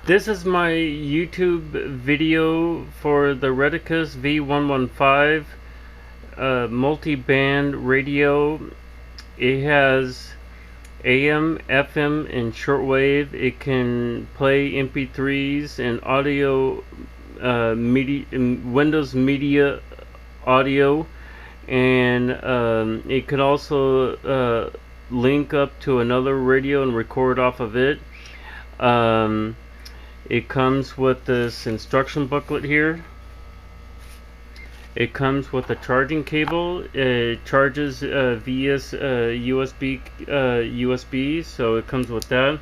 This is my YouTube video for the Retekess V-115 multi-band radio. It has AM, FM, and shortwave. It can play MP3s and audio, Windows Media Audio, and it could also link up to another radio and record off of it. It comes with this instruction booklet here. It comes with a charging cable. It charges via USB, so it comes with that.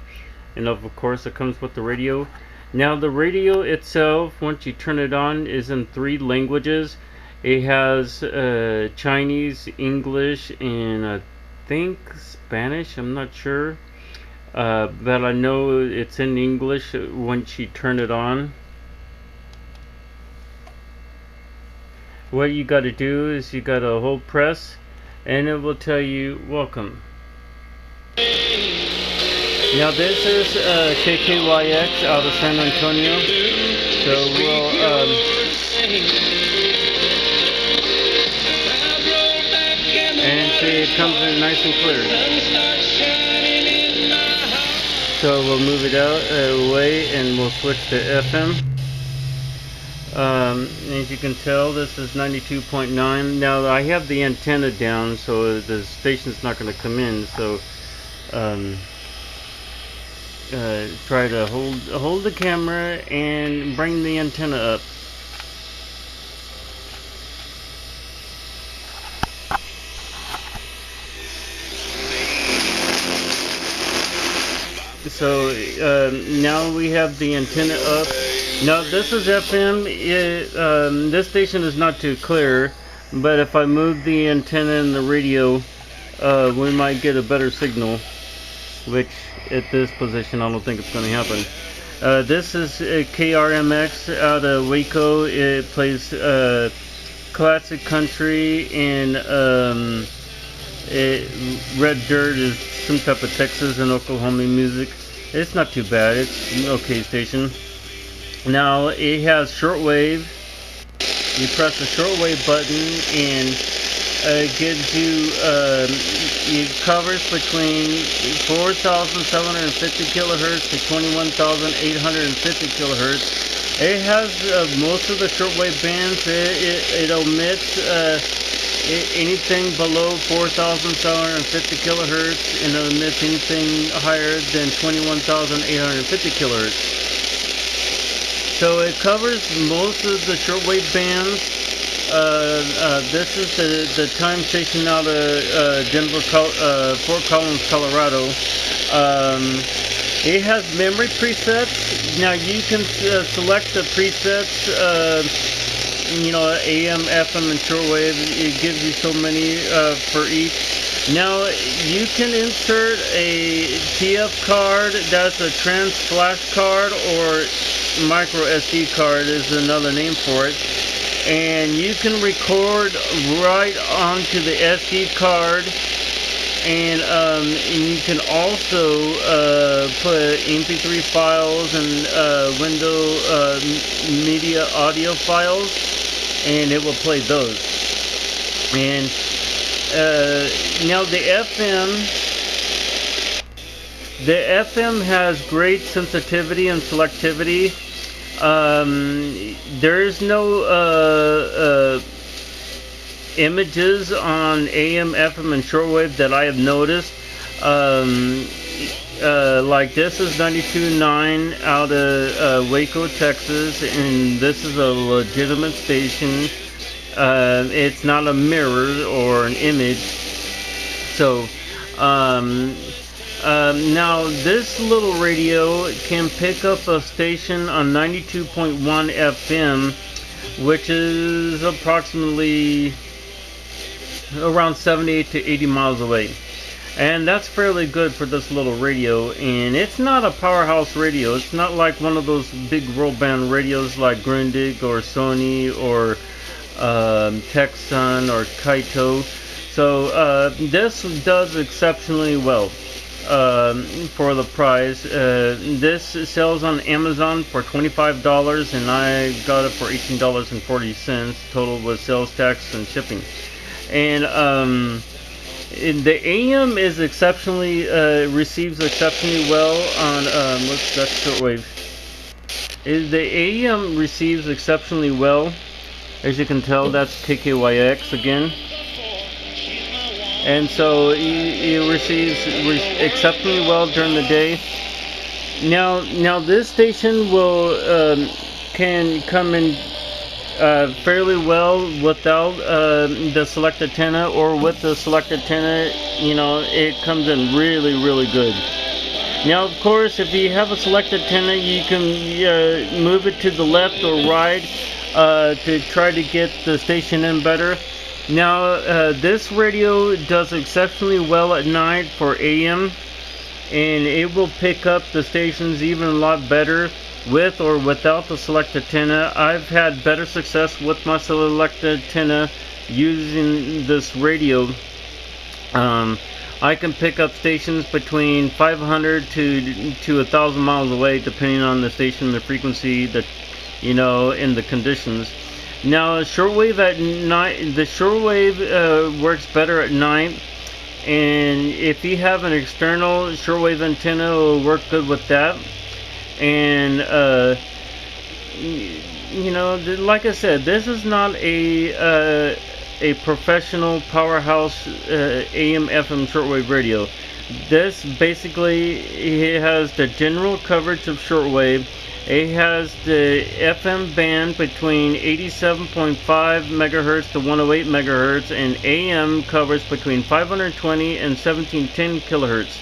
And of course it comes with the radio. Now the radio itself, once you turn it on, is in 3 languages. It has Chinese, English, and I think Spanish, I'm not sure. But I know it's in English once you turn it on. What you got to do is you got to hold press and it will tell you welcome. Now this is KKYX out of San Antonio, so we'll and see, it comes in nice and clear. So we'll move it out away and we'll switch to FM. As you can tell, this is 92.9. Now I have the antenna down, so the station's not going to come in. So try to hold the camera and bring the antenna up. So now we have the antenna up. Now this is FM. This station is not too clear, but if I move the antenna and the radio, we might get a better signal, which at this position I don't think it's going to happen. This is KRMX out of Waco. It plays classic country, and Red Dirt is some type of Texas and Oklahoma music. It's not too bad. It's an okay station. Now it has shortwave. You press the shortwave button and it gives you it covers between 4,750 kilohertz to 21,850 kilohertz. It has most of the shortwave bands. It omits anything below 4,750 kilohertz, and it omits anything higher than 21,850 kilohertz. So it covers most of the shortwave bands. This is the time station out of Denver, Fort Collins, Colorado. It has memory presets. Now you can select the presets. You know, AM, FM, and shortwave. It gives you so many for each. Now you can insert a TF card. That's a trans flash card, or micro SD card is another name for it. And you can record right onto the SD card. And you can also put MP3 files and window media audio files, and it will play those. And now the FM has great sensitivity and selectivity. There is no images on AM, FM, and shortwave that I have noticed. Like this is 92.9 out of Waco, Texas, and this is a legitimate station. It's not a mirror or an image. So now this little radio can pick up a station on 92.1 FM, which is approximately around 78 to 80 miles away, and that's fairly good for this little radio. And it's not a powerhouse radio. It's not like one of those big world band radios like Grundig or Sony or Texan or Kaito. So this does exceptionally well. for the price. This sells on Amazon for $25, and I got it for $18.40 total with sales tax and shipping. And the AM is exceptionally receives exceptionally well on that's shortwave. The AM receives exceptionally well. As you can tell, that's KKYX again. And so it receives exceptionally well during the day. Now this station will can come in fairly well without the select antenna, or with the select antenna. You know, it comes in really good. Now, of course, if you have a select antenna, you can move it to the left or right to try to get the station in better. Now, this radio does exceptionally well at night for AM, and it will pick up the stations even a lot better with or without the select antenna. I've had better success with my select antenna using this radio. I can pick up stations between 500 to 1,000 miles away, depending on the station, the frequency, and the conditions. Now, shortwave at night, the shortwave works better at night, and if you have an external shortwave antenna, it will work good with that. And like I said, this is not a professional powerhouse AM/FM shortwave radio. This basically, it has the general coverage of shortwave. It has the FM band between 87.5 megahertz to 108 megahertz, and AM covers between 520 and 1710 kilohertz.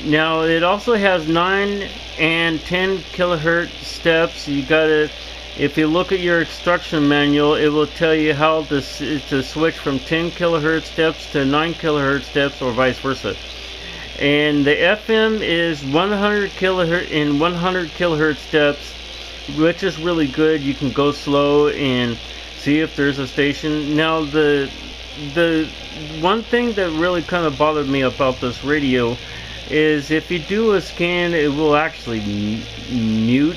Now, it also has 9 and 10 kilohertz steps. You gotta, if you look at your instruction manual, it will tell you how to switch from 10 kilohertz steps to 9 kilohertz steps, or vice versa. And the FM is 100 kilohertz in 100 kilohertz steps, which is really good. You can go slow and see if there's a station. Now, the one thing that really kind of bothered me about this radio is if you do a scan, it will actually mute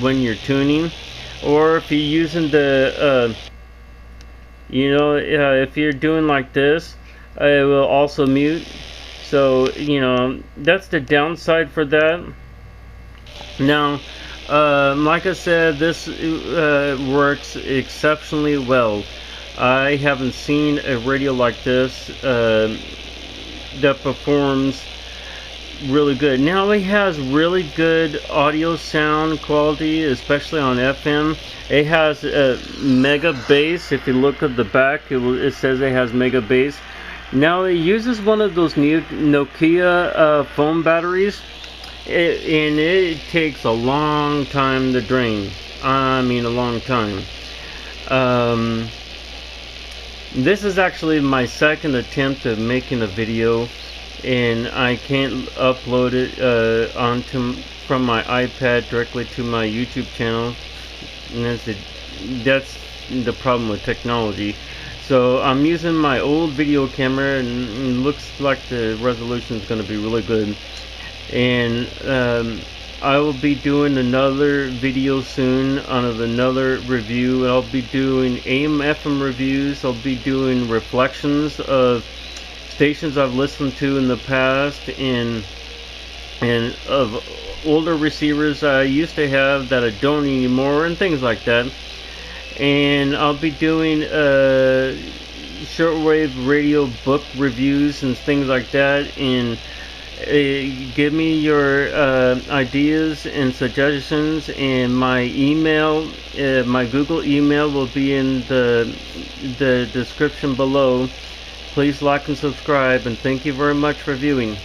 when you're tuning, or if you're using the if you're doing like this, it will also mute. So that's the downside for that. Now, like I said, this works exceptionally well. I haven't seen a radio like this that performs really good. Now, it has really good audio sound quality, especially on FM. It has a mega bass. If you look at the back, it says it has mega bass. Now, it uses one of those new Nokia phone batteries, and it takes a long time to drain. I mean, a long time. This is actually my second attempt at making a video, and I can't upload it from my iPad directly to my YouTube channel, and that's the problem with technology. So I'm using my old video camera, and it looks like the resolution is going to be really good. And I will be doing another video soon on another review. I'll be doing AM/FM reviews. I'll be doing reflections of stations I've listened to in the past, and of older receivers I used to have that I don't anymore, and things like that. And I'll be doing shortwave radio book reviews and things like that. And give me your ideas and suggestions, and my email, my Google email, will be in the description below. Please like and subscribe, and thank you very much for viewing.